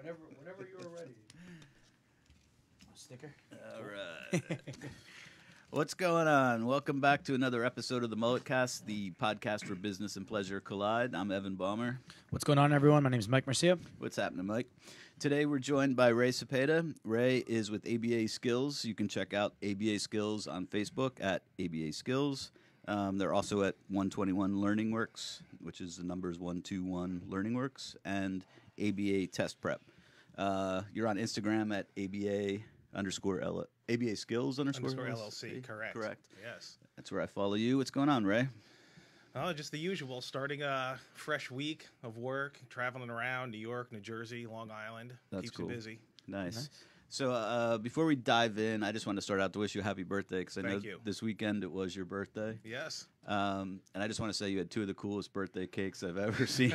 Whenever you're ready. Sticker. All right. What's going on? Welcome back to another episode of the MulletCast, the podcast where business and pleasure collide. I'm Evan Balmer. What's going on, everyone? My name is Mike Marcia. What's happening, Mike? Today we're joined by Ray Cepeda. Ray is with ABAskills. You can check out ABAskills on Facebook at ABAskills. They're also at 121 Learning Works, which is the numbers 121 Learning Works, and ABA Test Prep. You're on Instagram at ABAskills underscore LLC. Correct. Yes. That's where I follow you. What's going on, Ray? Oh, just the usual. Starting a fresh week of work, traveling around New York, New Jersey, Long Island. That's Keeps cool. you busy. Nice. So before we dive in, I just want to start out to wish you a happy birthday because I know Thank you. this weekend it was your birthday. Yes. And I just want to say you had two of the coolest birthday cakes I've ever seen.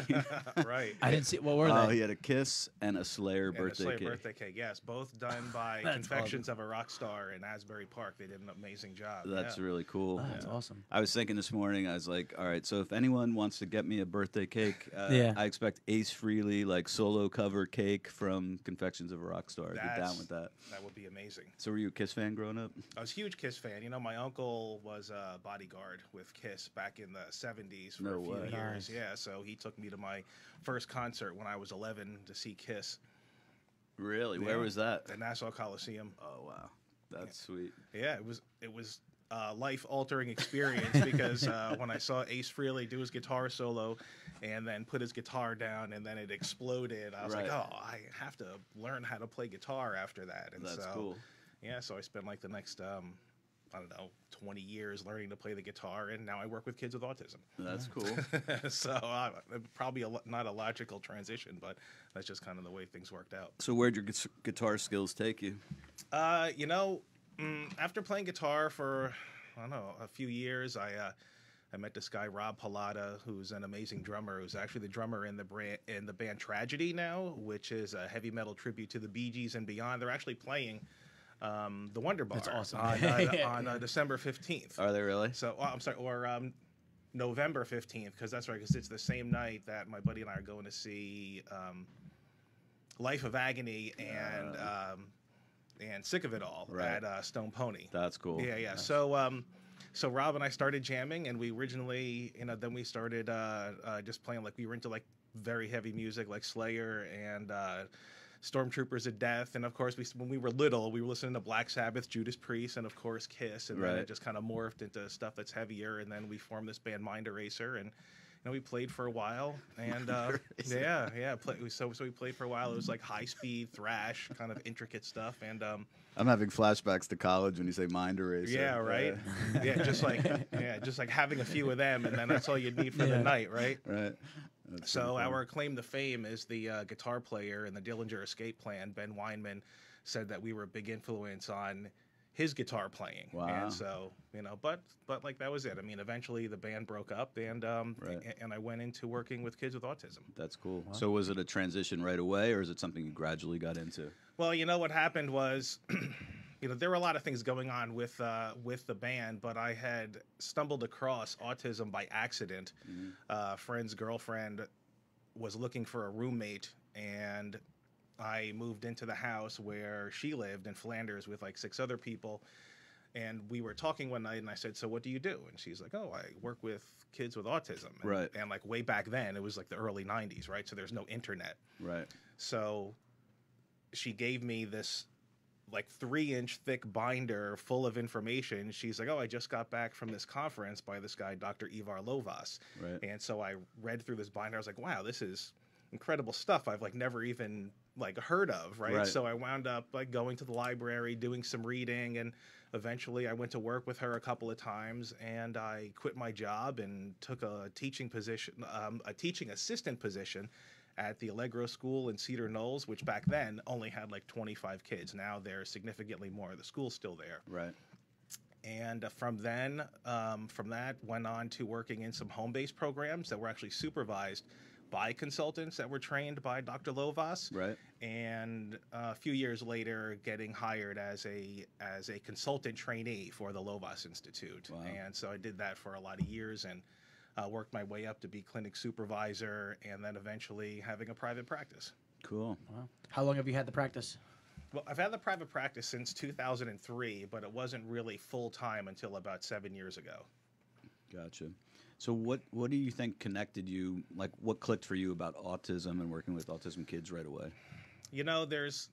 Right. I didn't see. What were Oh, they? he had a Kiss and a Slayer And birthday a Slayer cake. birthday cake. Yes, both done by That's Confections of a Rock Star in Asbury Park. They did an amazing job. That's yeah. really cool. Oh, that's awesome. I was thinking this morning, I was like, all right, so if anyone wants to get me a birthday cake, Yeah. I expect Ace Frehley, like solo cover cake from Confections of a Rock Star. I'd be down with that. That would be amazing. So were you a Kiss fan growing up? I was a huge Kiss fan. You know, my uncle was a bodyguard with Kiss back in the 70s for No a few way. years. Nice. Yeah, so he took me to my first concert when I was 11 to see Kiss. Really? Where Yeah. was that? The Nassau Coliseum. Oh, wow. That's sweet. Yeah, it was a life-altering experience because when I saw Ace Frehley do his guitar solo and then put his guitar down and then it exploded, I was like, Right. oh, I have to learn how to play guitar after that. And That's so, cool. Yeah, so I spent like the next, I don't know, 20 years learning to play the guitar, and now I work with kids with autism. That's cool. So probably not a logical transition, but that's just kind of the way things worked out. So where'd your guitar skills take you? You know, after playing guitar for, I don't know, a few years, I met this guy, Rob Pallotta, who's an amazing drummer, who's actually the drummer in the band Tragedy now, which is a heavy metal tribute to the Bee Gees and beyond. They're actually playing the Wonder Bar. That's awesome. on December 15th. Are they really? So, I'm sorry, or November 15th, because that's right, because it's the same night that my buddy and I are going to see Life of Agony and Sick of It All Right. at Stone Pony. That's cool. Yeah. Nice. So Rob and I started jamming, and we originally, then we started just playing, like, we were into, like, very heavy music, like Slayer and Stormtroopers of Death, and of course, when we were little, we were listening to Black Sabbath, Judas Priest, and of course Kiss, and then Right. it just kind of morphed into stuff that's heavier, and then we formed this band Mind Eraser, and we played for a while, and so we played for a while. It was like high speed thrash, kind of intricate stuff, and I'm having flashbacks to college when you say Mind Eraser. yeah, right, just like having a few of them, and then that's all you need for the night, right? Right. That's So pretty our claim to fame is the guitar player in the Dillinger Escape Plan, Ben Weinman, said that we were a big influence on his guitar playing. Wow. And so, but like that was it. I mean, eventually the band broke up, and Right. and I went into working with kids with autism. That's cool. So was it a transition right away, or is it something you gradually got into? Well, what happened was, there were a lot of things going on with the band, but I had stumbled across autism by accident. Mm-hmm. Friend's girlfriend was looking for a roommate, and I moved into the house where she lived in Flanders with like 6 other people. And we were talking one night, and I said, "So what do you do?" And she's like, "Oh, I work with kids with autism." And, Right. And like way back then, it was like the early 90s, right? So there's no internet. Right. So she gave me this like 3-inch thick binder full of information. She's like, "Oh, I just got back from this conference by this guy, Dr. Ivar Lovas." Right. And so I read through this binder. I was like, "Wow, this is incredible stuff I've like never even like heard of." Right. Right. So I wound up like going to the library, doing some reading, and eventually I went to work with her a couple of times, and I quit my job and took a teaching position, a teaching assistant position at the Allegro School in Cedar Knolls, which back then only had like 25 kids. Now there's significantly more. The school's still there. Right. And from that, went on to working in some home-based programs that were actually supervised by consultants that were trained by Dr. Lovas. Right. And a few years later, getting hired as a consultant trainee for the Lovas Institute. Wow. And so I did that for a lot of years, and worked my way up to be clinic supervisor, and then eventually having a private practice. Cool. Wow. How long have you had the practice? Well, I've had the private practice since 2003, but it wasn't really full-time until about 7 years ago. Gotcha. So what do you think connected you, like what clicked for you about autism and working with autism kids right away? There's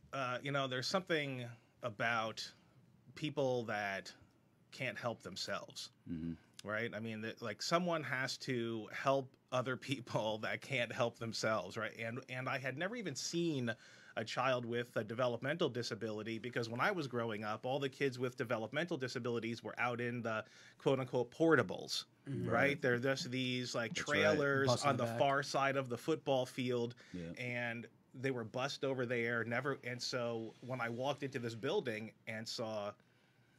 something about people that can't help themselves, right? I mean, like someone has to help other people that can't help themselves, right? And I had never even seen a child with a developmental disability, because when I was growing up, all the kids with developmental disabilities were out in the quote unquote portables, right? They're just these like trailers Bus in on the the back. far side of the football field, Yeah. and they were bussed over there, never. And so when I walked into this building and saw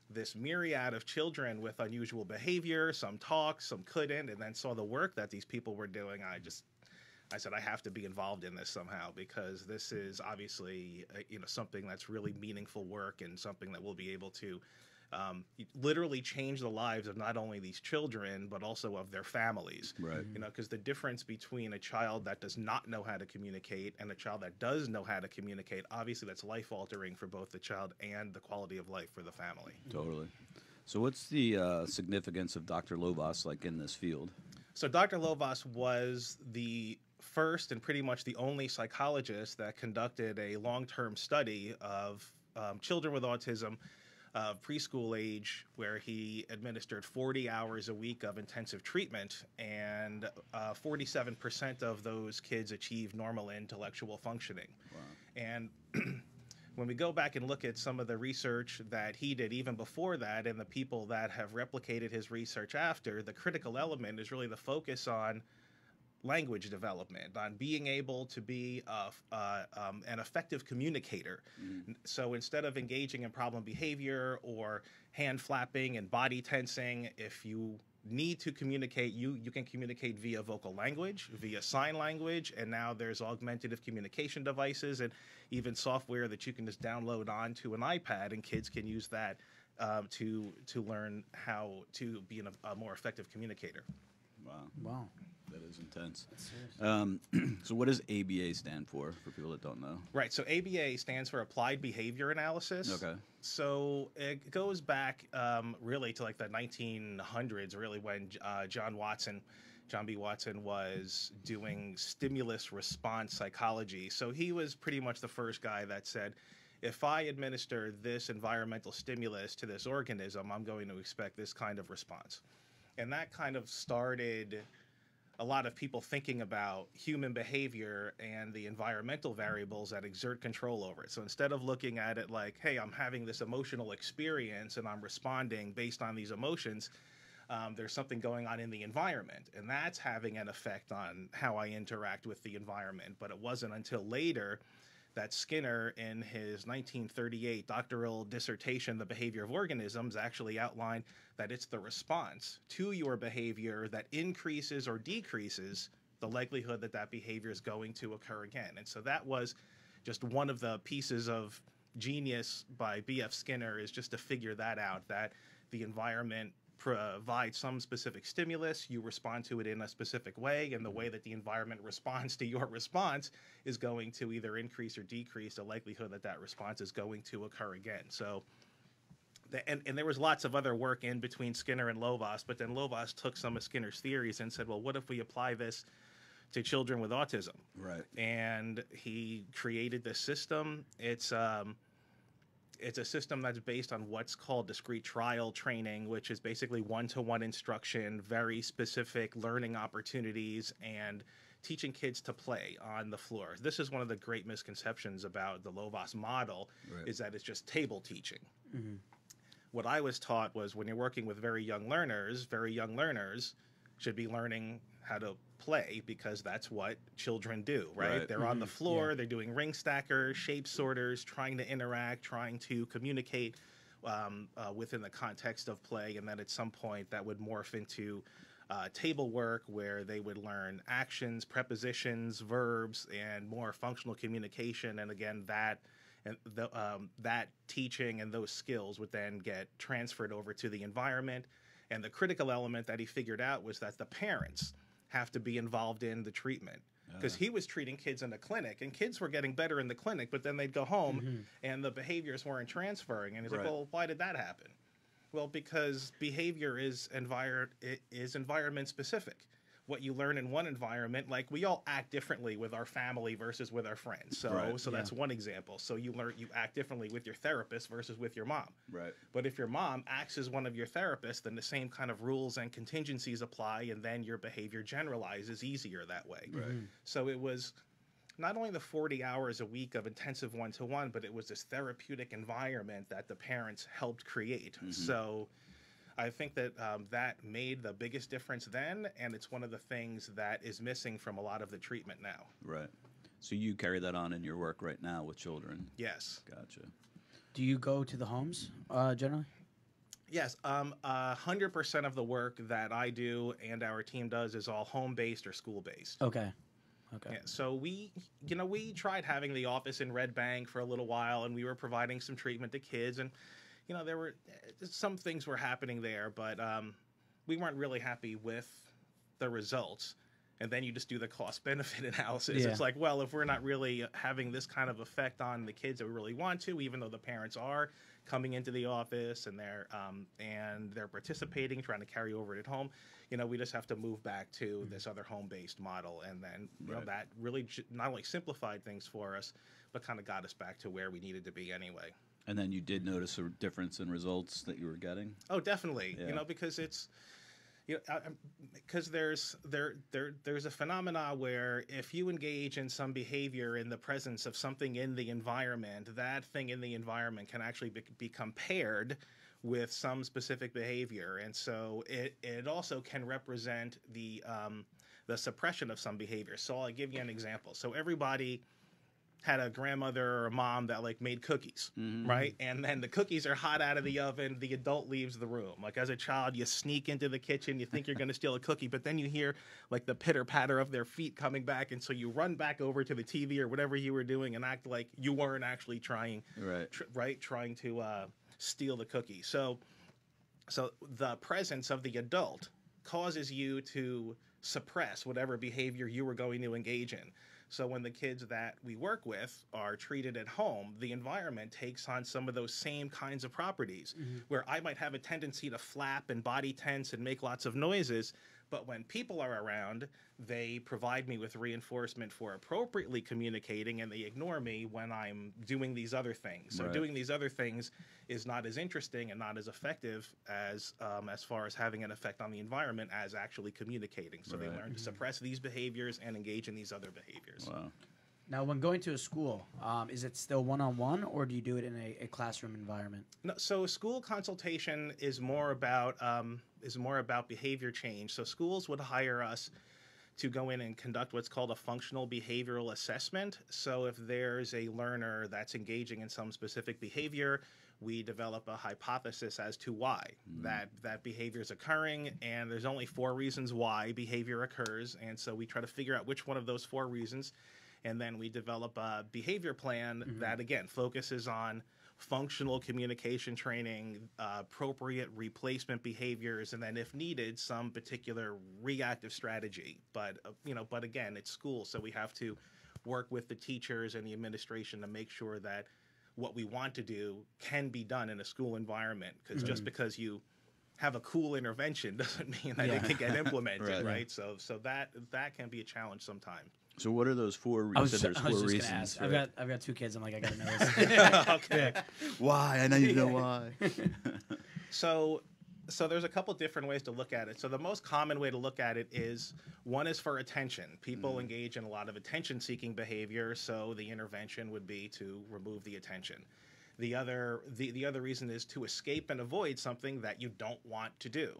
this myriad of children with unusual behavior, some talked, some couldn't, and then saw the work that these people were doing, I said, I have to be involved in this somehow, because this is obviously, something that's really meaningful work and something that will be able to literally change the lives of not only these children, but also of their families. Right. Because the difference between a child that does not know how to communicate and a child that does know how to communicate, obviously that's life altering for both the child and the quality of life for the family. Totally. So what's the significance of Dr. Lovas like in this field? So Dr. Lovas was the first and pretty much the only psychologist that conducted a long-term study of children with autism, preschool age, where he administered 40 hours a week of intensive treatment, and 47% of those kids achieved normal intellectual functioning. Wow. And when we go back and look at some of the research that he did even before that, and the people that have replicated his research after, the critical element is really the focus on language development, on being able to be an effective communicator. So instead of engaging in problem behavior or hand flapping and body tensing, if you need to communicate, you can communicate via vocal language, via sign language, and now there's augmentative communication devices and even software that you can just download onto an iPad, and kids can use that to learn how to be a more effective communicator. Wow. Wow. That is intense. That's serious. So what does ABA stand for people that don't know? Right. So ABA stands for Applied Behavior Analysis. Okay. So it goes back really to like the 1900s, really, when John B. Watson was doing stimulus response psychology. So he was pretty much the first guy that said, if I administer this environmental stimulus to this organism, I'm going to expect this kind of response. And that kind of started a lot of people thinking about human behavior and the environmental variables that exert control over it. So instead of looking at it like, hey, I'm having this emotional experience and I'm responding based on these emotions, there's something going on in the environment, and that's having an effect on how I interact with the environment. But it wasn't until later that Skinner, in his 1938 doctoral dissertation, The Behavior of Organisms, actually outlined that it's the response to your behavior that increases or decreases the likelihood that that behavior is going to occur again. And so that was just one of the pieces of genius by B.F. Skinner, is just to figure that out, that the environment provides some specific stimulus, you respond to it in a specific way, and the way that the environment responds to your response is going to either increase or decrease the likelihood that that response is going to occur again. So, and there was lots of other work in between Skinner and Lovas, but then Lovas took some of Skinner's theories and said, well, what if we apply this to children with autism? Right. And he created this system. It's a system that's based on what's called discrete trial training, which is basically one-to-one instruction, very specific learning opportunities, and teaching kids to play on the floor. This is one of the great misconceptions about the Lovas model, Right. is that it's just table teaching. What I was taught was, when you're working with very young learners should be learning how to play, because that's what children do, right? Right. They're on the floor, Yeah. they're doing ring stackers, shape sorters, trying to interact, trying to communicate within the context of play, and then at some point that would morph into table work, where they would learn actions, prepositions, verbs, and more functional communication. And again, that teaching and those skills would then get transferred over to the environment. And the critical element that he figured out was that the parents have to be involved in the treatment. because he was treating kids in the clinic, and kids were getting better in the clinic, but then they'd go home and the behaviors weren't transferring. And he's like, well, why did that happen? Well, because behavior is environment specific. What you learn in one environment, like we all act differently with our family versus with our friends. So that's one example. So you act differently with your therapist versus with your mom. Right. But if your mom acts as one of your therapists, then the same kind of rules and contingencies apply, and then your behavior generalizes easier that way. Right. So it was not only the 40 hours a week of intensive one-to-one, but it was this therapeutic environment that the parents helped create. So I think that that made the biggest difference then, and it's one of the things that is missing from a lot of the treatment now. Right. So you carry that on in your work right now with children? Yes. Gotcha. Do you go to the homes generally? Yes. 100% of the work that I do and our team does is all home-based or school-based. Okay. Okay. Yeah, so we tried having the office in Red Bank for a little while, and we were providing some treatment to kids, and there were some things were happening there, but we weren't really happy with the results. And then you just do the cost-benefit analysis. Yeah. It's like, well, if we're not really having this kind of effect on the kids that we really want to, even though the parents are coming into the office and they're participating, trying to carry over it at home, we just have to move back to this other home-based model. And then that really not only simplified things for us, but kind of got us back to where we needed to be anyway. And then you did notice a difference in results that you were getting? Oh, definitely. Yeah. Because it's, because there's a phenomena where if you engage in some behavior in the presence of something in the environment, that thing in the environment can actually become paired with some specific behavior. And so it also can represent the suppression of some behavior. So I'll give you an example. So everybody had a grandmother or a mom that made cookies, right? And then the cookies are hot out of the oven. The adult leaves the room. Like as a child, you sneak into the kitchen, you think you're going to steal a cookie, but then you hear the pitter patter of their feet coming back. And so you run back over to the TV or whatever you were doing and act like you weren't actually trying, trying to steal the cookie. So the presence of the adult causes you to suppress whatever behavior you were going to engage in. So when the kids that we work with are treated at home, the environment takes on some of those same kinds of properties, where I might have a tendency to flap and body tense and make lots of noises. But when people are around, they provide me with reinforcement for appropriately communicating, and they ignore me when I'm doing these other things. So doing these other things is not as interesting and not as effective as far as having an effect on the environment as actually communicating. So they learn to suppress these behaviors and engage in these other behaviors. Wow. Now, when going to a school, is it still one-on-one, or do you do it in a classroom environment? No, so school consultation is more about behavior change. So schools would hire us to go in and conduct what's called a functional behavioral assessment. So if there's a learner that's engaging in some specific behavior, we develop a hypothesis as to why that behavior is occurring, and there's only 4 reasons why behavior occurs, and so we try to figure out which one of those 4 reasons. And then we develop a behavior plan that, again, focuses on functional communication training, appropriate replacement behaviors, and then, if needed, some particular reactive strategy. But again, it's school, so we have to work with the teachers and the administration to make sure that what we want to do can be done in a school environment. Because just because you have a cool intervention doesn't mean that it can get implemented, right? So that can be a challenge sometimes. So what are those 4 reasons? I was just gonna ask. Right? I've got 2 kids. I'm like, I gotta know this. Okay. Why? I need to know why. So there's a couple different ways to look at it. So the most common way to look at it is, one is for attention. People engage in a lot of attention-seeking behavior, so the intervention would be to remove the attention. The other reason is to escape and avoid something that you don't want to do.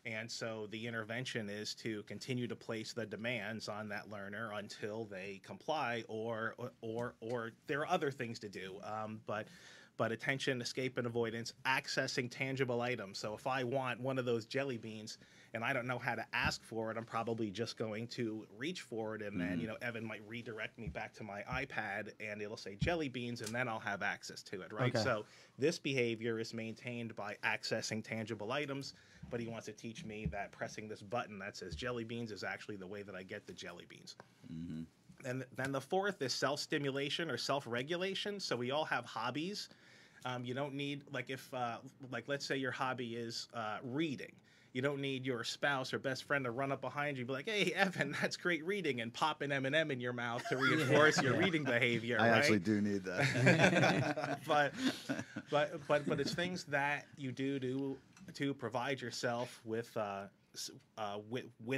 And so the intervention is to continue to place the demands on that learner until they comply, or there are other things to do. But attention, escape, and avoidance, accessing tangible items. So if I want one of those jelly beans and I don't know how to ask for it, I'm probably just going to reach for it, and then Evan might redirect me back to my iPad, and it'll say jelly beans, and then I'll have access to it, right? Okay. So this behavior is maintained by accessing tangible items, but he wants to teach me that pressing this button that says jelly beans is actually the way that I get the jelly beans. Mm-hmm. And then the fourth is self-stimulation or self-regulation. So we all have hobbies. You don't need, like if, like let's say your hobby is reading. You don't need your spouse or best friend to run up behind you and be like, hey, Evan, that's great reading, and pop an M&M in your mouth to reinforce your reading behavior, I right? actually do need that. but it's things that you do to provide yourself with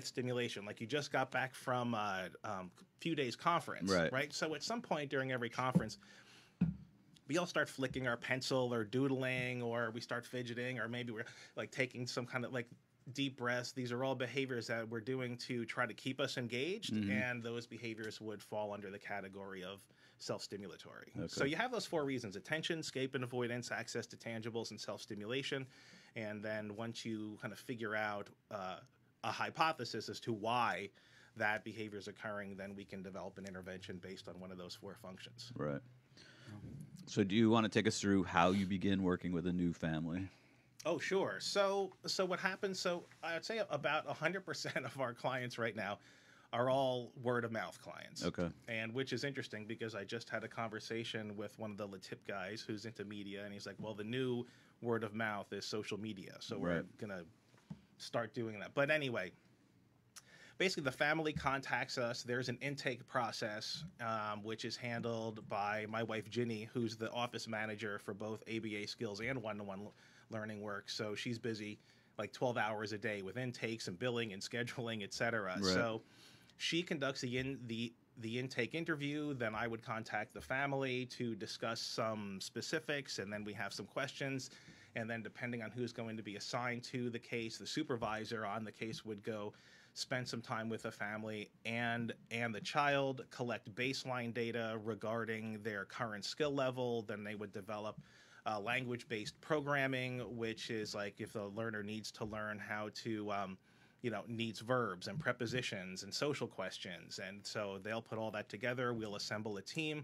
stimulation. Like you just got back from a few days conference, right? So at some point during every conference, we all start flicking our pencil or doodling, or we start fidgeting, or maybe we're like taking some kind of like deep breaths. These are all behaviors that we're doing to try to keep us engaged, and those behaviors would fall under the category of self-stimulatory. Okay. So you have those four reasons: attention, escape and avoidance, access to tangibles, and self-stimulation. And then once you kind of figure out a hypothesis as to why that behavior is occurring, then we can develop an intervention based on one of those four functions. Right. So do you want to take us through how you begin working with a new family? Oh, sure. So what happens, so I'd say about 100% of our clients right now are all word of mouth clients. Okay. And which is interesting because I just had a conversation with one of the Latip guys who's into media, and he's like, well, the new word of mouth is social media. So we're going to start doing that. But anyway, basically the family contacts us. There's an intake process, which is handled by my wife, Ginny, who's the office manager for both ABAskills and one-to-one learning work. So she's busy like 12 hours a day with intakes and billing and scheduling, et cetera. Right. So she conducts the intake interview. Then I would contact the family to discuss some specifics, and then we have some questions. And then depending on who's going to be assigned to the case, the supervisor on the case would go spend some time with the family and the child, collect baseline data regarding their current skill level. Then they would develop language-based programming, which is like if the learner needs to learn how to, needs verbs and prepositions and social questions. And so they'll put all that together. We'll assemble a team.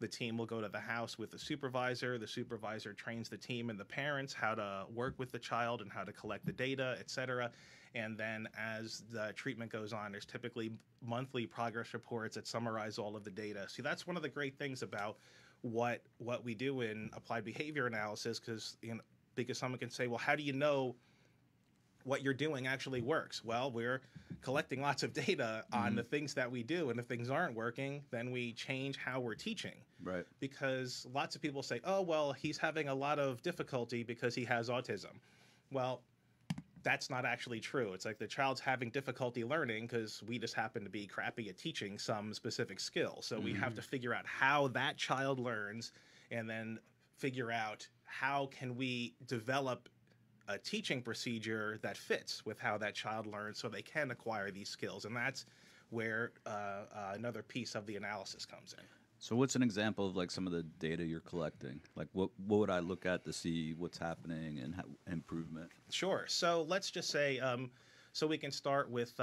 The team will go to the house with the supervisor. The supervisor trains the team and the parents how to work with the child and how to collect the data, et cetera. And then as the treatment goes on, there's typically monthly progress reports that summarize all of the data. See, that's one of the great things about what we do in applied behavior analysis, because someone can say, well, how do you know what you're doing actually works? Well, we're collecting lots of data on the things that we do, and if things aren't working, then we change how we're teaching. Right. Because lots of people say, oh, well, he's having a lot of difficulty because he has autism. Well, that's not actually true. It's like the child's having difficulty learning because we just happen to be crappy at teaching some specific skill. So we have to figure out how that child learns, and then figure out how can we develop a teaching procedure that fits with how that child learns so they can acquire these skills. And that's where another piece of the analysis comes in. So what's an example of like some of the data you're collecting? Like what would I look at to see what's happening and improvement? Sure. So let's just say, so we can start with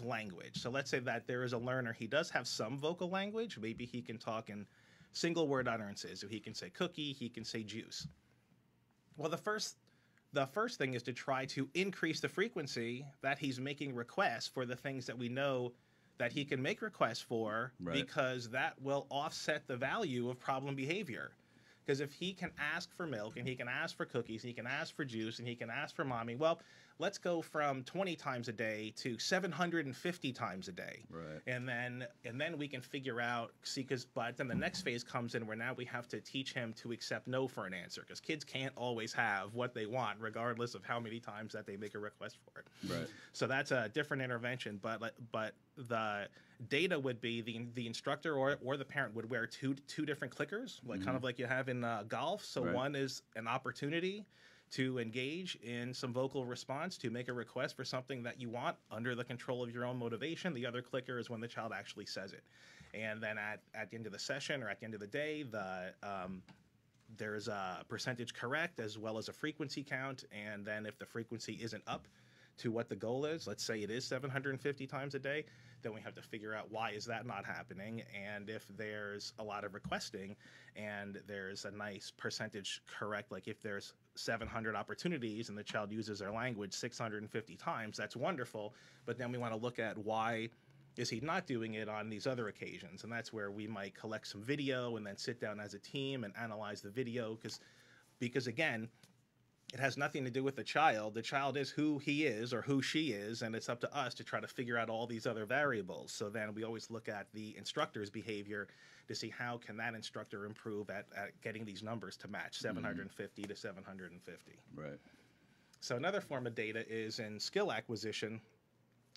language. So let's say that there is a learner, he does have some vocal language. Maybe he can talk in single word utterances. So he can say cookie, he can say juice. Well, the first thing is to try to increase the frequency that he's making requests for the things that we know that he can make requests for, because that will offset the value of problem behavior. Because if he can ask for milk, and he can ask for cookies, and he can ask for juice, and he can ask for mommy, well, let's go from 20 times a day to 750 times a day. Right. And then we can figure out, but then the next phase comes in where now we have to teach him to accept no for an answer, because kids can't always have what they want, regardless of how many times that they make a request for it. Right. So that's a different intervention, but the data would be the instructor or the parent would wear two different clickers, like kind of like you have in golf. So one is an opportunity to engage in some vocal response, to make a request for something that you want under the control of your own motivation. The other clicker is when the child actually says it. And then at the end of the session or at the end of the day, there's a percentage correct as well as a frequency count. And then if the frequency isn't up to what the goal is, let's say it is 750 times a day, then we have to figure out why is that not happening. And if there's a lot of requesting and there's a nice percentage correct, like if there's 700 opportunities and the child uses their language 650 times, that's wonderful. But then we want to look at why is he not doing it on these other occasions? And that's where we might collect some video and then sit down as a team and analyze the video, because again, it has nothing to do with the child. The child is who he is or who she is, and it's up to us to try to figure out all these other variables. So then we always look at the instructor's behavior to see how can that instructor improve at getting these numbers to match 750 to 750. Right. So another form of data is in skill acquisition.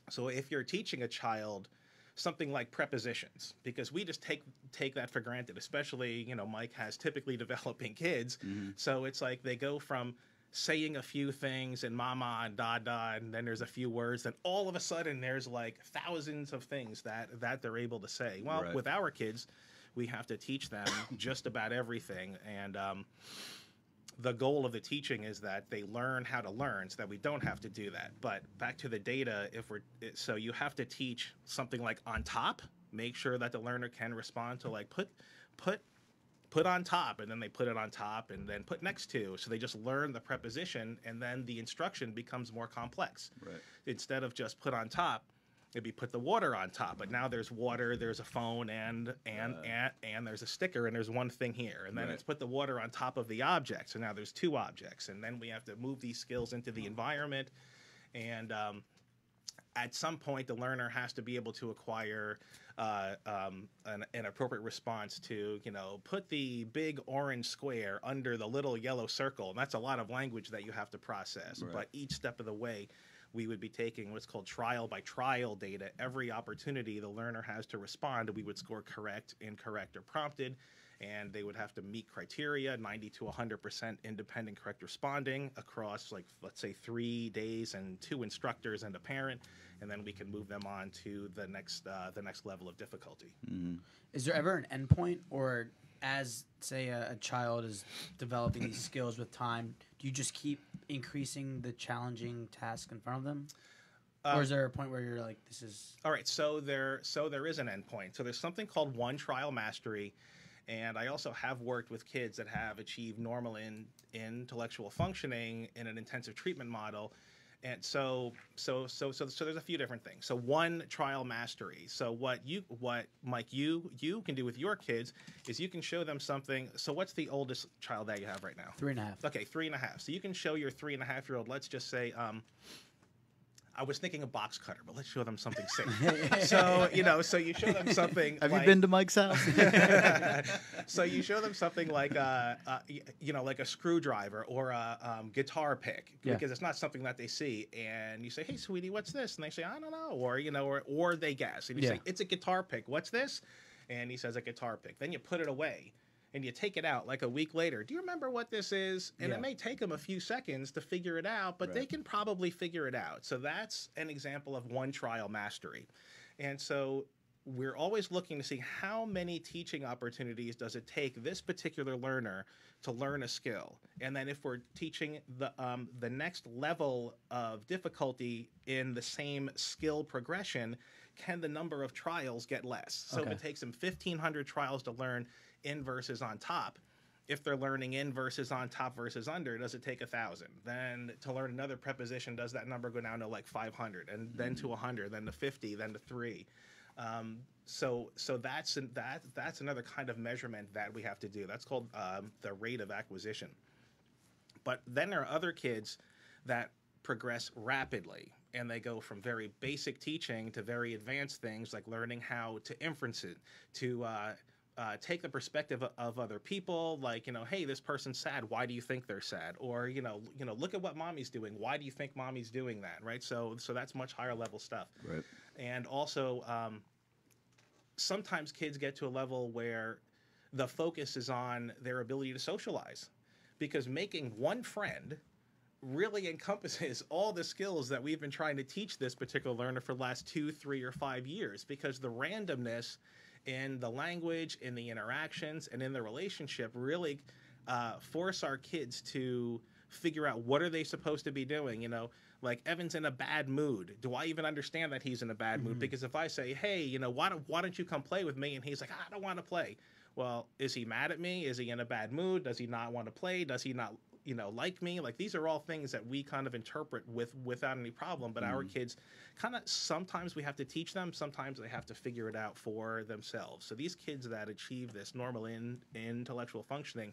So if you're teaching a child something like prepositions, because we just take that for granted, especially, Mike has typically developing kids. So it's like they go from saying a few things and mama and dada, and then there's a few words, then all of a sudden there's like thousands of things that they're able to say. Well, with our kids, we have to teach them just about everything. And the goal of the teaching is that they learn how to learn so that we don't have to do that. But back to the data, so you have to teach something like on top, make sure that the learner can respond to like put on top, and then they put it on top, and then put next to. So they just learn the preposition, and then the instruction becomes more complex. Right. Instead of just put on top, it'd be put the water on top. But now there's water, there's a phone, and there's a sticker, and there's one thing here. And then it's put the water on top of the object. So now there's two objects. And then we have to move these skills into the environment. And at some point, the learner has to be able to acquire an appropriate response to, put the big orange square under the little yellow circle. And that's a lot of language that you have to process. Right. But each step of the way, we would be taking what's called trial by trial data. Every opportunity the learner has to respond, we would score correct, incorrect, or prompted. And they would have to meet criteria, 90 to 100% independent correct responding across, like, let's say 3 days and 2 instructors and a parent. And then we can move them on to the next level of difficulty. Mm-hmm. Is there ever an endpoint, or as, say, a child is developing these skills with time, do you just keep increasing the challenging task in front of them? Or is there a point where you're like, this is... All right, so there is an endpoint. So there's something called one trial mastery. And I also have worked with kids that have achieved normal intellectual functioning in an intensive treatment model. And so there's a few different things. So one, trial mastery. So what Mike, you can do with your kids is you can show them something. So what's the oldest child that you have right now? 3.5. Okay, 3.5. So you can show your 3.5-year-old, let's just say, I was thinking a box cutter, but let's show them something safe. So you show them something. Have you been to Mike's house? So you show them something like like a screwdriver or a guitar pick, because it's not something that they see. And you say, "Hey, sweetie, what's this?" And they say, "I don't know," or they guess. And you say, "It's a guitar pick. What's this?" And he says, "A guitar pick." Then you put it away. And you take it out like a week later. Do you remember what this is? And it may take them a few seconds to figure it out, but they can probably figure it out. So that's an example of one trial mastery. And so we're always looking to see how many teaching opportunities does it take this particular learner to learn a skill. And then if we're teaching the next level of difficulty in the same skill progression, can the number of trials get less? So if it takes them 1,500 trials to learn in versus on top, if they're learning in versus on top versus under, does it take 1,000? Then to learn another preposition, does that number go down to like 500, and then to 100, then to 50, then to 3? So that's another kind of measurement that we have to do. That's called the rate of acquisition. But then there are other kids that progress rapidly, and they go from very basic teaching to very advanced things like learning how to inference it, to take the perspective of other people, like, hey, this person's sad. Why do you think they're sad? Or, look at what mommy's doing. Why do you think mommy's doing that? Right. So that's much higher level stuff. Right. And also, sometimes kids get to a level where the focus is on their ability to socialize, because making one friend really encompasses all the skills that we've been trying to teach this particular learner for the last 2, 3, or 5 years, because the randomness in the language, in the interactions, and in the relationship really force our kids to figure out what are they supposed to be doing. Like, Evan's in a bad mood. Do I even understand that he's in a bad mood? Because if I say, hey, why don't you come play with me? And he's like, I don't want to play. Well, is he mad at me? Is he in a bad mood? Does he not want to play? Does he not like me. Like, these are all things that we kind of interpret without any problem, but our kids kind of, sometimes we have to teach them, sometimes they have to figure it out for themselves. So these kids that achieve this normal intellectual functioning,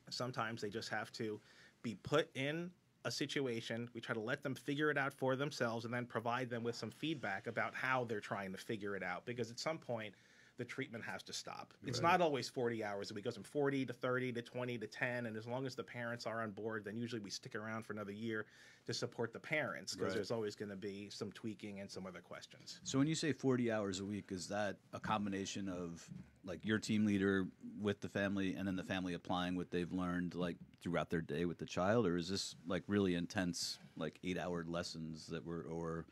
sometimes they just have to be put in a situation. We try to let them figure it out for themselves and then provide them with some feedback about how they're trying to figure it out, because at some point the treatment has to stop. It's not always 40 hours. It goes from 40 to 30 to 20 to 10, and as long as the parents are on board, then usually we stick around for another year to support the parents, because there's always going to be some tweaking and some other questions. So when you say 40 hours a week, is that a combination of like your team leader with the family and then the family applying what they've learned like throughout their day with the child, or is this like really intense, like 8-hour lessons that were, or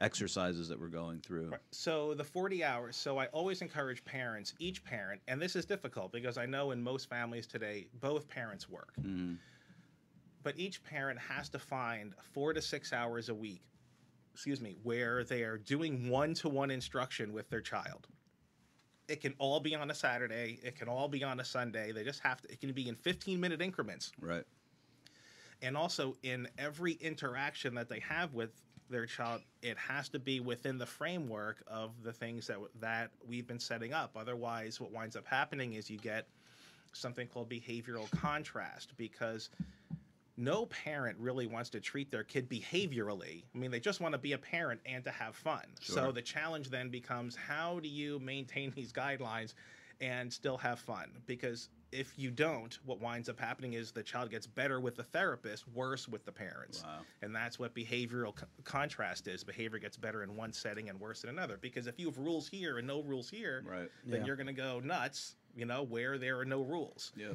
exercises that we're going through? Right. So the 40 hours, so I always encourage parents, each parent, and this is difficult because I know in most families today, both parents work. But each parent has to find 4 to 6 hours a week, where they are doing one-to-one instruction with their child. It can all be on a Saturday. It can all be on a Sunday. They just have to, it can be in 15-minute increments. Right. And also in every interaction that they have with their child, it has to be within the framework of the things that we've been setting up. Otherwise, what winds up happening is you get something called behavioral contrast, because no parent really wants to treat their kid behaviorally. I mean, they just want to be a parent and to have fun. Sure. So the challenge then becomes, how do you maintain these guidelines and still have fun? Because if you don't, what winds up happening is the child gets better with the therapist, worse with the parents. Wow. And that's what behavioral contrast is. Behavior gets better in one setting and worse in another. Because if you have rules here and no rules here, then you're going to go nuts, where there are no rules. Yeah.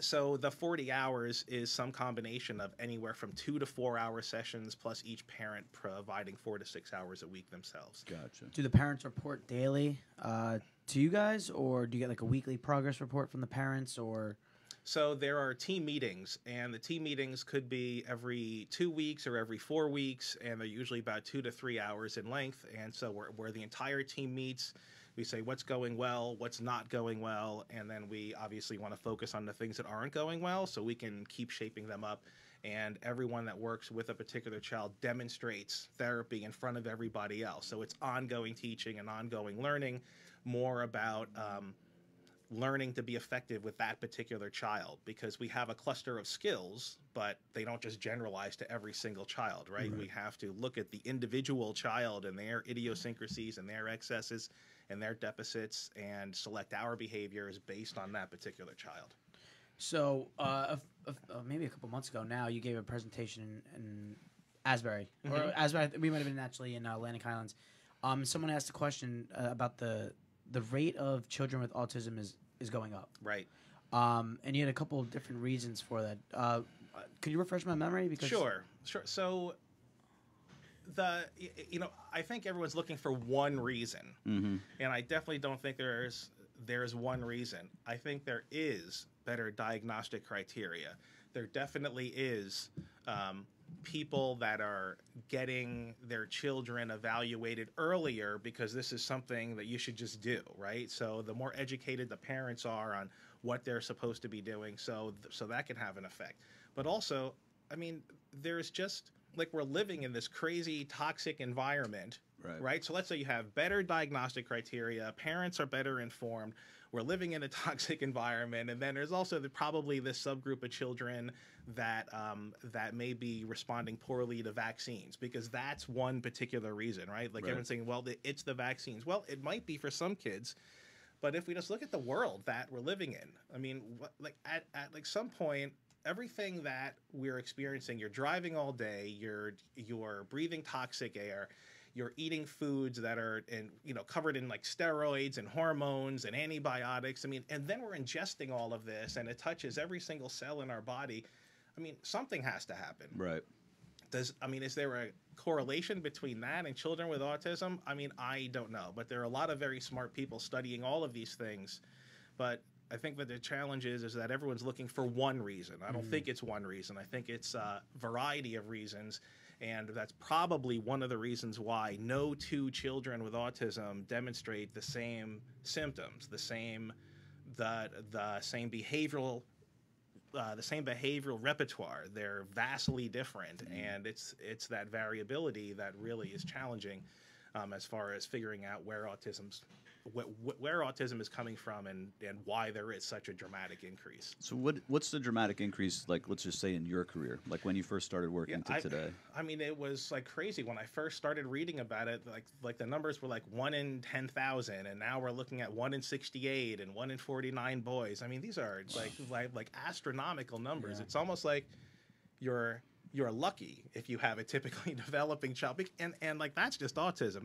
So the 40 hours is some combination of anywhere from 2 to 4 hour sessions, plus each parent providing 4 to 6 hours a week themselves. Gotcha. Do the parents report daily to you guys, or do you get like a weekly progress report from the parents, or? So there are team meetings, and the team meetings could be every 2 weeks or every 4 weeks, and they're usually about 2 to 3 hours in length. And so where the entire team meets, we say what's going well, what's not going well, and then we obviously want to focus on the things that aren't going well so we can keep shaping them up. And everyone that works with a particular child demonstrates therapy in front of everybody else. So it's ongoing teaching and ongoing learning, more about learning to be effective with that particular child, because we have a cluster of skills, but they don't just generalize to every single child, right? We have to look at the individual child and their idiosyncrasies and their excesses and their deficits and select our behaviors based on that particular child. So maybe a couple months ago now, you gave a presentation in Asbury. Or Asbury, we might have been actually in Atlantic Highlands. Someone asked a question about the rate of children with autism is going up. Right. And you had a couple of different reasons for that. Could you refresh my memory? Because Sure. So I think everyone's looking for one reason, and I definitely don't think there's one reason. I think there is better diagnostic criteria. There definitely is people that are getting their children evaluated earlier, because this is something that you should just do, right? So the more educated the parents are on what they're supposed to be doing, so that can have an effect. But also, I mean, there's just, like, we're living in this crazy toxic environment, right? So let's say you have better diagnostic criteria, parents are better informed, we're living in a toxic environment, and then there's also probably this subgroup of children that may be responding poorly to vaccines, because that's one particular reason, right? Like everyone's saying, well, it's the vaccines. Well, it might be for some kids, but if we just look at the world that we're living in, I mean, at like some point, everything that we're experiencing, you're driving all day, you're breathing toxic air, you're eating foods that are covered in like steroids and hormones and antibiotics. I mean, and then we're ingesting all of this, and it touches every single cell in our body. I mean, something has to happen. Right. Is there a correlation between that and children with autism? I mean, I don't know, but there are a lot of very smart people studying all of these things. But I think that the challenge is that everyone's looking for one reason. I don't think it's one reason. I think it's a variety of reasons. And that's probably one of the reasons why no two children with autism demonstrate the same symptoms, the same behavioral behavioral repertoire. They're vastly different, and it's that variability that really is challenging as far as figuring out where autism is coming from and why there is such a dramatic increase. So what's the dramatic increase, like, let's just say in your career, like when you first started working to today? I mean, it was like crazy when I first started reading about it. Like the numbers were like 1 in 10,000, and now we're looking at 1 in 68 and 1 in 49 boys. I mean, these are like astronomical numbers. Yeah. It's almost like you're lucky if you have a typically developing child, and like that's just autism.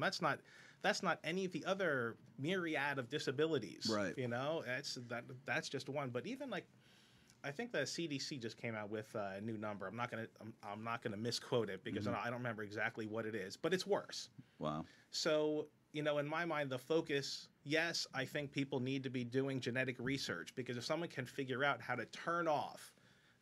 That's not any of the other myriad of disabilities. Right. You know, that's just one. But even like, I think the CDC just came out with a new number. I'm not gonna misquote it because I don't remember exactly what it is, but it's worse. Wow. So, you know, in my mind, the focus, yes, I think people need to be doing genetic research, because if someone can figure out how to turn off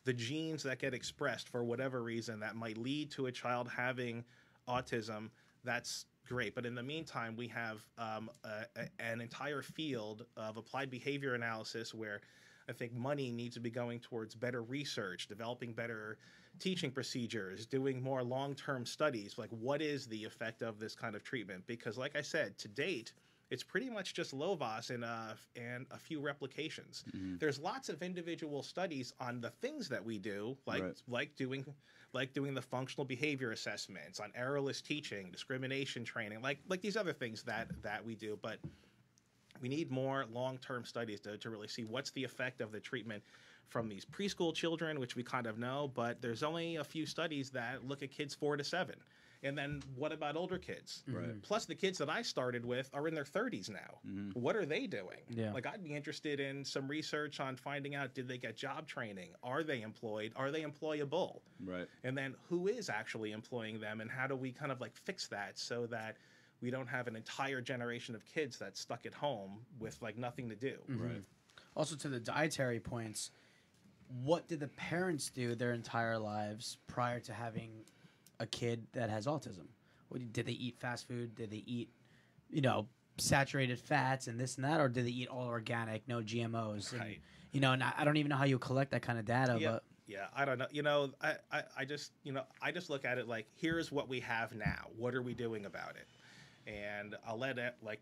the genes that get expressed for whatever reason that might lead to a child having autism, that's great. But in the meantime, we have an entire field of applied behavior analysis where I think money needs to be going towards better research, developing better teaching procedures, doing more long-term studies. Like, what is the effect of this kind of treatment? Because like I said, to date, it's pretty much just Lovas and a few replications. There's lots of individual studies on the things that we do, like doing the functional behavior assessments, on errorless teaching, discrimination training, like these other things that we do. But we need more long-term studies to really see what's the effect of the treatment from these preschool children, which we kind of know, but there's only a few studies that look at kids 4 to 7. And then what about older kids? Right. Plus, the kids that I started with are in their 30s now. What are they doing? Yeah. Like, I'd be interested in some research on finding out, did they get job training? Are they employed? Are they employable? Right. And then who is actually employing them? And how do we kind of like fix that so that we don't have an entire generation of kids that's stuck at home with like nothing to do? Right. Also, to the dietary points, what did the parents do their entire lives prior to having a kid that has autism? Did they eat fast food? Did they eat, saturated fats and this and that, or did they eat all organic, no GMOs? Right. And, and I don't even know how you collect that kind of data. Yeah. But Yeah, I don't know. I just look at it like, here's what we have now. What are we doing about it? And I'll let it, like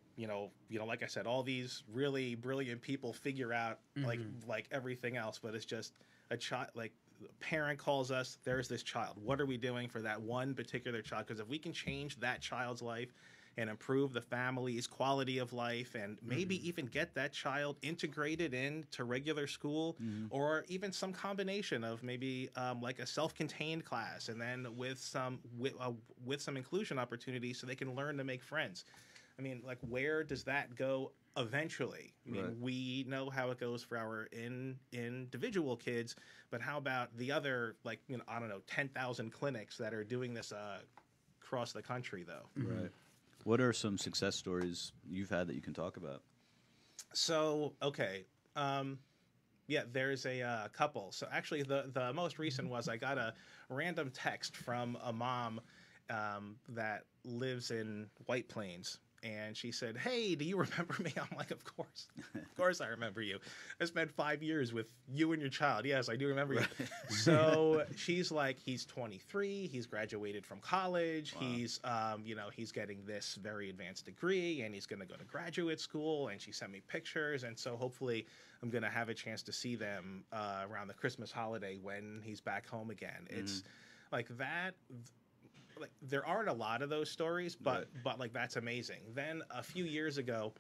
I said, all these really brilliant people figure out like everything else, but it's just a child. Like, a parent calls us, there's this child. What are we doing for that one particular child? Because if we can change that child's life and improve the family's quality of life, and maybe even get that child integrated into regular school, or even some combination of maybe like a self-contained class, and then with some inclusion opportunities so they can learn to make friends. I mean, like, where does that go eventually? I mean, we know how it goes for our individual kids, but how about the other, 10,000 clinics that are doing this across the country, though? Right. What are some success stories you've had that you can talk about? So, okay. There's a couple. So actually, the most recent was I got a random text from a mom that lives in White Plains. And she said, "Hey, do you remember me?" I'm like, "Of course I remember you. I spent 5 years with you and your child. Yes, I do remember you." So she's like, he's 23. He's graduated from college. Wow. He's getting this very advanced degree, and he's going to go to graduate school. And she sent me pictures, and so hopefully I'm going to have a chance to see them around the Christmas holiday when he's back home again. It's like that. Like, there aren't a lot of those stories, but like, that's amazing. Then a few years ago,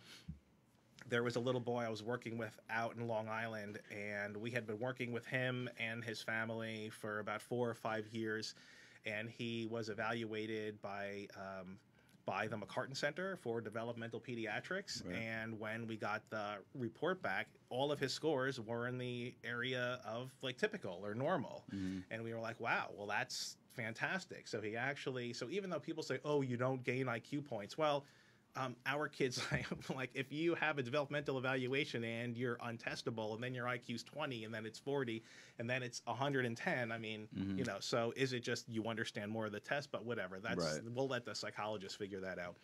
there was a little boy I was working with out in Long Island, and we had been working with him and his family for about 4 or 5 years, and he was evaluated by the McCartan Center for Developmental Pediatrics. Right. And when we got the report back, all of his scores were in the area of like typical or normal. And we were like, wow, well, that's fantastic. So even though people say, oh, you don't gain IQ points, well, our kids, like, if you have a developmental evaluation and you're untestable, and then your IQ's 20, and then it's 40, and then it's 110, I mean, so is it just you understand more of the test? But whatever, we'll let the psychologist figure that out.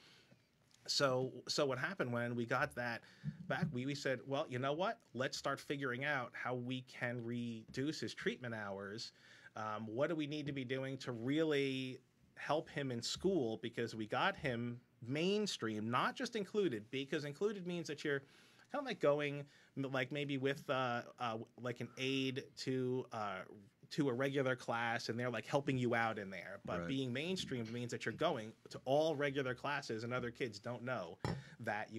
So what happened when we got that back, we said, well, you know what? Let's start figuring out how we can reduce his treatment hours. What do we need to be doing to really help him in school? Because we got him mainstream, not just included, because included means that you're kind of like going like maybe with like an aide to a regular class, and they're like helping you out in there. But being mainstream means that you're going to all regular classes, and other kids don't know that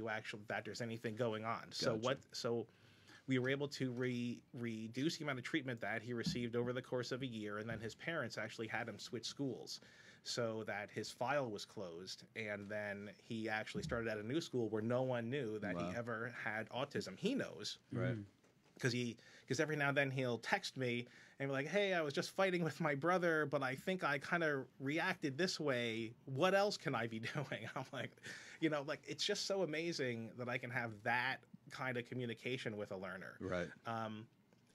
that there's anything going on. Gotcha. So we were able to reduce the amount of treatment that he received over the course of a year, and then his parents actually had him switch schools so that his file was closed, and then he actually started at a new school where no one knew that he ever had autism. He knows, right? Because every now and then he'll text me and be like, hey, I was just fighting with my brother, but I think I kind of reacted this way. What else can I be doing? I'm like, like it's just so amazing that I can have that kind of communication with a learner. Right.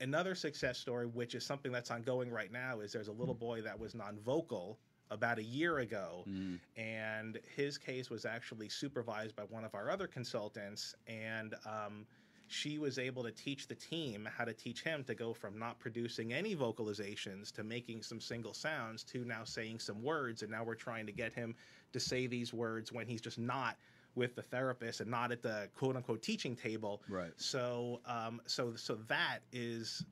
Another success story, which is something that's ongoing right now, is there's a little boy that was non-vocal about a year ago, and his case was actually supervised by one of our other consultants, and she was able to teach the team how to teach him to go from not producing any vocalizations to making some single sounds to now saying some words, and now we're trying to get him to say these words when he's just not with the therapist and not at the quote-unquote teaching table. Right. So that is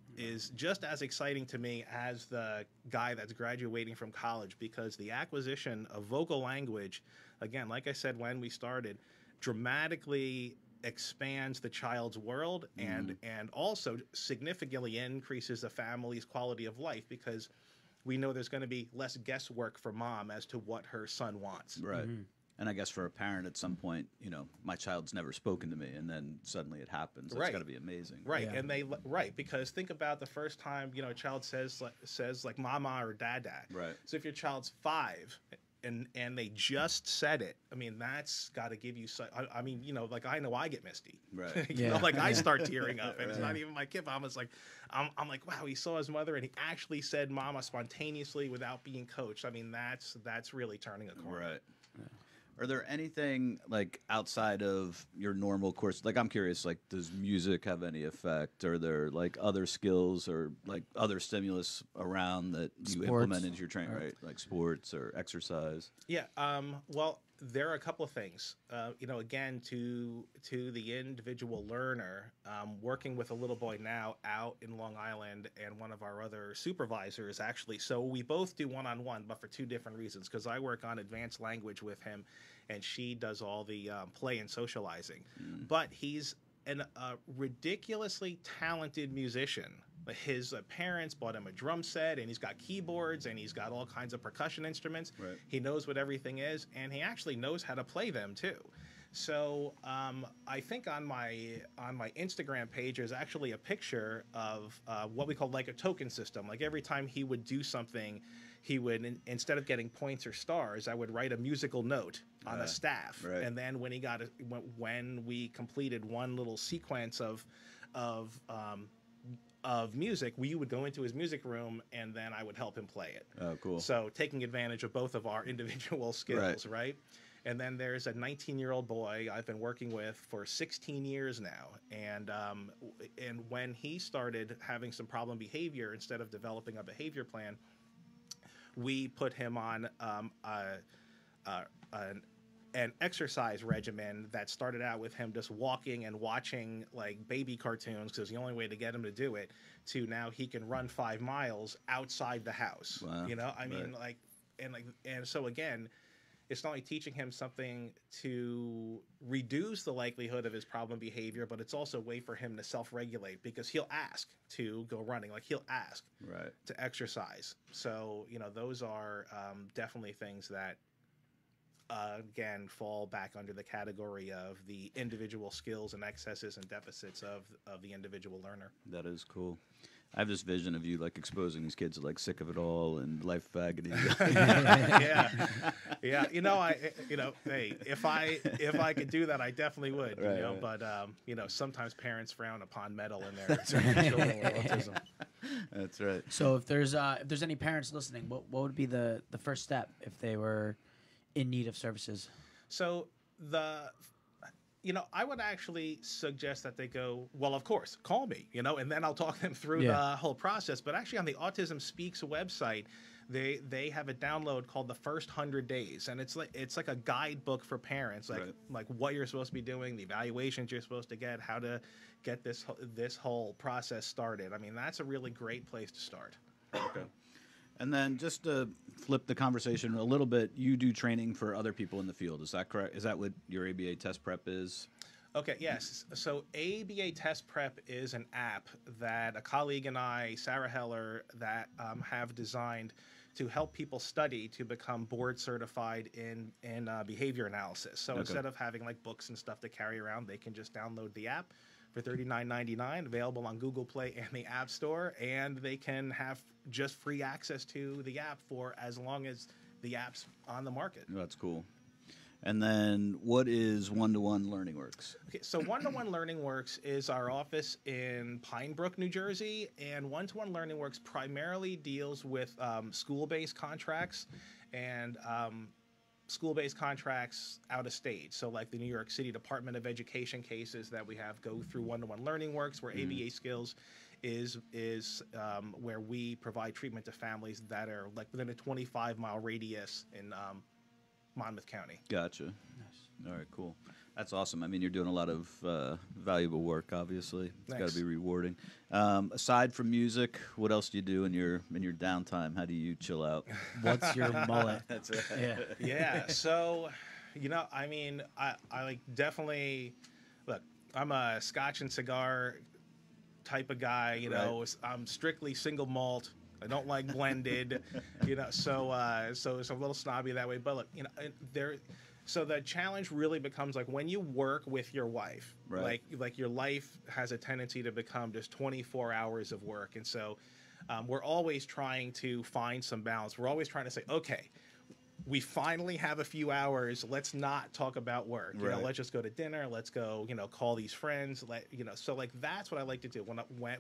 just as exciting to me as the guy that's graduating from college, because the acquisition of vocal language, again, like I said when we started, dramatically expands the child's world and also significantly increases the family's quality of life, because we know there's going to be less guesswork for mom as to what her son wants. Right. And I guess for a parent at some point, my child's never spoken to me, and then suddenly it happens. That's got to be amazing. Right. Yeah. And because think about the first time, a child says like mama or dada. Right. So if your child's 5 and they just said it, I mean, that's got to give you, I mean, like I know I get misty. Right. Like I start tearing up, and it's not even my kid. I'm like, wow, he saw his mother and he actually said mama spontaneously without being coached. I mean, that's really turning a corner. Right. Yeah. Are there anything like outside of your normal course? Like, I'm curious, like, does music have any effect? Are there like other skills or like other stimulus around that you implement into your training, right? Like sports or exercise? Yeah. Well, there are a couple of things. Again, to the individual learner, working with a little boy now out in Long Island, and one of our other supervisors actually. So we both do one-on-one, but for 2 different reasons. Because I work on advanced language with him, and she does all the play and socializing. But he's a ridiculously talented musician. His parents bought him a drum set, and he's got keyboards, and he's got all kinds of percussion instruments. Right. He knows what everything is, and he actually knows how to play them too. So I think on my Instagram page is actually a picture of what we call like a token system. Like every time he would do something, he would, instead of getting points or stars, I would write a musical note on a staff. Right. And then when we completed one little sequence of music, we would go into his music room, and then I would help him play it. Oh, cool. So taking advantage of both of our individual skills, right? And then there's a 19-year-old boy I've been working with for 16 years now. And when he started having some problem behavior, instead of developing a behavior plan, we put him on an exercise regimen that started out with him just walking and watching like baby cartoons, because the only way to get him to do it, to now he can run 5 miles outside the house. Wow. I mean, and so again, it's not only teaching him something to reduce the likelihood of his problem behavior, but it's also a way for him to self-regulate, because he'll ask to go running, like he'll ask to exercise. So those are definitely things that again fall back under the category of the individual skills and excesses and deficits of the individual learner. That is cool. I have this vision of you like exposing these kids to like Sick of It All and Life of Agony. Yeah. Hey, if I could do that, I definitely would. Right. But sometimes parents frown upon metal in their children with autism. That's right. So if there's any parents listening, what would be the first step if they were in need of services? So I would actually suggest that they go, well, of course, call me, and then I'll talk them through the whole process. But actually on the Autism Speaks website, they have a download called The First 100 Days, and it's like a guidebook for parents, like what you're supposed to be doing, the evaluations you're supposed to get, how to get this whole process started. I mean, that's a really great place to start. Okay. And then just to flip the conversation a little bit, you do training for other people in the field. Is that correct? Is that what your ABA test prep is? Okay, yes. So ABA Test Prep is an app that a colleague and I, Sarah Heller, that have designed to help people study to become board certified in behavior analysis. So instead of having like books and stuff to carry around, they can just download the app for $39.99, available on Google Play and the App Store, and they can have just free access to the app for as long as the app's on the market. That's cool. And then what is One-to-One Learning Works? Okay, so One-to-One Learning Works is our office in Pine Brook, New Jersey, and One-to-One Learning Works primarily deals with school-based contracts and school-based contracts out of state. So like the New York City Department of Education cases that we have go through One-to-One Learning Works, where ABAskills is where we provide treatment to families that are like within a 25-mile radius in Monmouth County. Gotcha. Nice. All right, cool. That's awesome. I mean, you're doing a lot of valuable work, obviously. It's got to be rewarding. Aside from music, what else do you do in your downtime? How do you chill out? What's your mullet? That's it. Yeah. So, I mean, I like definitely, look, I'm a Scotch and cigar type of guy, I'm strictly single malt. I don't like blended, so it's a little snobby that way. But look, so the challenge really becomes like when you work with your wife, like your life has a tendency to become just 24 hours of work. And so we're always trying to find some balance. We're always trying to say, okay, we finally have a few hours. Let's not talk about work. Let's just go to dinner. Let's go, call these friends. So like that's what I like to do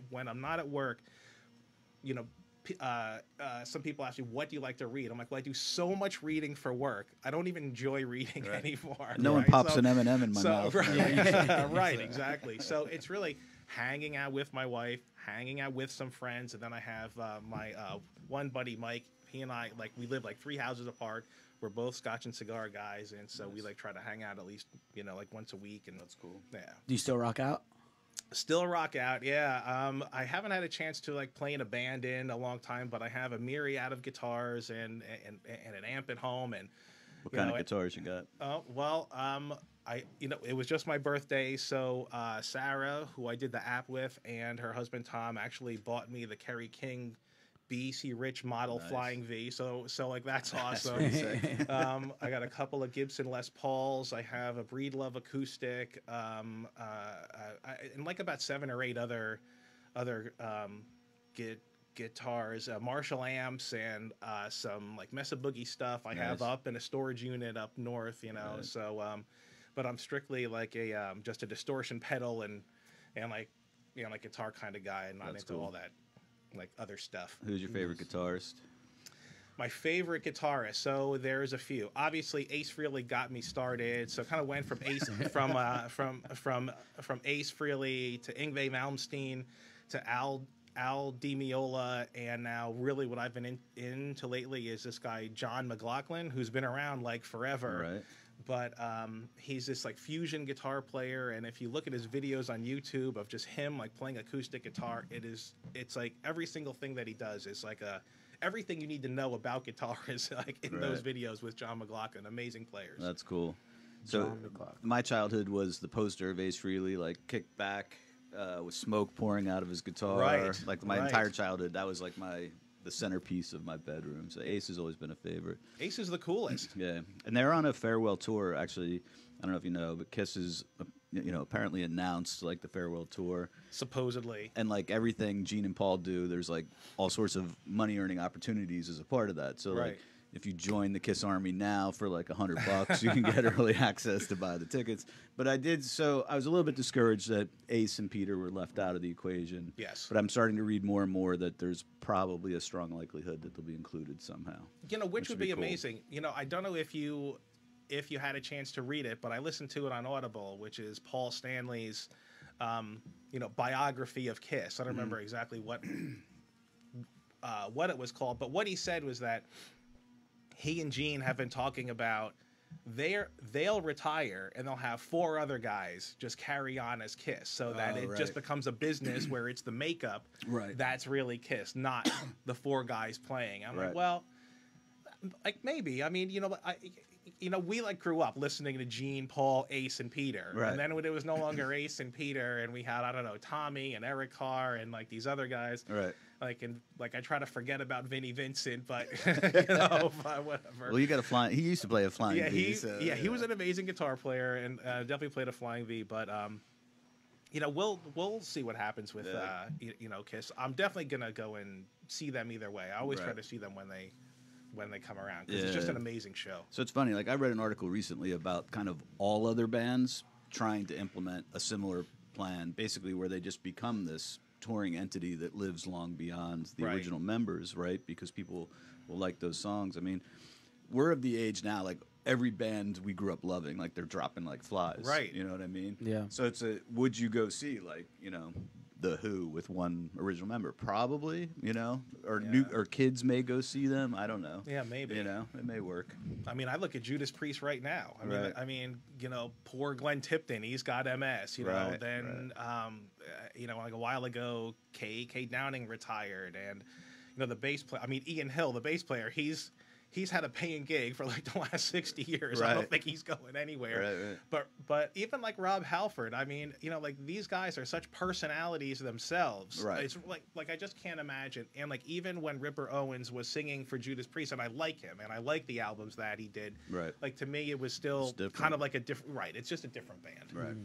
when I'm not at work. Some people ask me, what do you like to read? I'm like, well, I do so much reading for work. I don't even enjoy reading anymore. No one pops an M&M in my mouth. Right, exactly. So it's really hanging out with my wife, hanging out with some friends, and then I have my one buddy, Mike. He and I, we live 3 houses apart. We're both Scotch and cigar guys, and so we try to hang out at least, once a week. And that's cool. Yeah. Do you still rock out? Still rock out, yeah. I haven't had a chance to play in a band in a long time, but I have a myriad of guitars and an amp at home. And what kind of guitars you got? It was just my birthday, so Sarah, who I did the app with, and her husband Tom actually bought me the Kerry King BC Rich model Flying V, so that's awesome. I got a couple of Gibson Les Pauls. I have a Breedlove acoustic, and about 7 or 8 other guitars, Marshall amps, and some Mesa Boogie stuff. I have up in a storage unit up north, So, but I'm strictly just a distortion pedal and guitar kind of guy, and not into all that. Other stuff. Who's your favorite guitarist? My favorite guitarist. So there's a few. Obviously, Ace Frehley got me started. So kind of went from Ace from Ace Frehley to Yngwie Malmsteen to Al Di Meola, and now really what I've been into lately is this guy John McLaughlin, who's been around forever. Right. But he's this fusion guitar player, and if you look at his videos on YouTube of just him playing acoustic guitar, it's every single thing that he does is everything you need to know about guitar is in those videos with John McLaughlin. Amazing players. That's cool. So my childhood was the poster of Ace Frehley, kicked back with smoke pouring out of his guitar. Right. My entire childhood, that was the centerpiece of my bedroom. So Ace has always been a favorite. Ace is the coolest. Yeah. And they're on a farewell tour, actually. I don't know if you know, but Kiss is, apparently announced, the farewell tour. Supposedly. And, everything Gene and Paul do, there's, all sorts of money-earning opportunities as a part of that. So, if you join the Kiss Army now for $100, you can get early access to buy the tickets. But I was a little bit discouraged that Ace and Peter were left out of the equation. Yes. But I'm starting to read more and more that there's probably a strong likelihood that they'll be included somehow. Which would be cool. Amazing. I don't know if you if you had a chance to read it, but I listened to it on Audible, which is Paul Stanley's, biography of Kiss. I don't remember exactly what it was called, but what he said was that he and Gene have been talking about they'll retire and they'll have 4 other guys just carry on as Kiss, so that it just becomes a business where it's the makeup that's really Kiss, not the 4 guys playing. I'm like, well, like maybe. I mean, we like grew up listening to Gene, Paul, Ace, and Peter, and then when it was no longer Ace and Peter, and we had, I don't know, Tommy and Eric Carr and like these other guys, I try to forget about Vinnie Vincent, but whatever. Well, you got a flying. He used to play a flying V. He was an amazing guitar player and definitely played a flying V. But we'll see what happens with Kiss. I'm definitely gonna go and see them either way. I always try to see them when they come around, because it's just an amazing show. So it's funny. Like, I read an article recently about kind of all other bands trying to implement a similar plan, basically where they just become this touring entity that lives long beyond the original members, right? Because people will like those songs. I mean, we're of the age now, like, every band we grew up loving, like, they're dropping like flies. Right. You know what I mean? Yeah. So it's would you go see, like, The Who with one original member? Probably, or kids may go see them. I don't know. Yeah, maybe. It may work. I mean, I look at Judas Priest right now. I mean, poor Glenn Tipton, he's got MS. Like a while ago, Kay Downing retired, and the bass player. I mean, Ian Hill, the bass player, he's had a paying gig for like the last 60 years. I don't think he's going anywhere. But even like Rob Halford, I mean, like these guys are such personalities themselves. Right. It's like I just can't imagine. And like even when Ripper Owens was singing for Judas Priest, and I like him and I like the albums that he did. Right. Like to me, it was still kind of like a different. Right. It's just a different band. Right.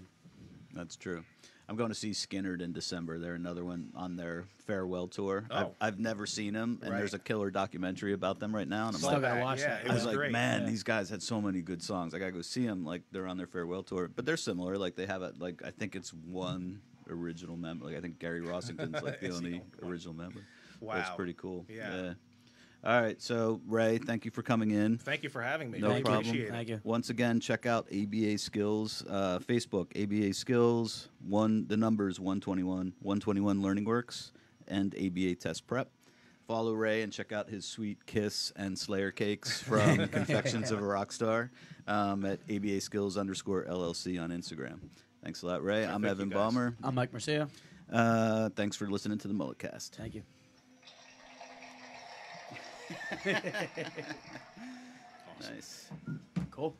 That's true. I'm going to see Skinnerd in December. They're another one on their farewell tour. I've never seen them, and there's a killer documentary about them right now. And I'm still gotta watch that. I was like, man, these guys had so many good songs. I gotta go see them. Like, they're on their farewell tour, but they're similar. Like, they have I think it's one original member. Like, I think Gary Rossington's like the only original member. Wow, that's pretty cool. Yeah. All right, so Ray, thank you for coming in. Thank you for having me. No problem. Appreciate it. Thank you. Once again, check out ABAskills, Facebook, ABAskills, the numbers 121 Learning Works, and ABA Test Prep. Follow Ray and check out his sweet Kiss and Slayer cakes from Confections of a Rockstar at ABAskills_LLC on Instagram. Thanks a lot, Ray. I'm Evan Balmer. I'm Mike Marcia. Thanks for listening to the MulletCast. Thank you. Nice. Cool.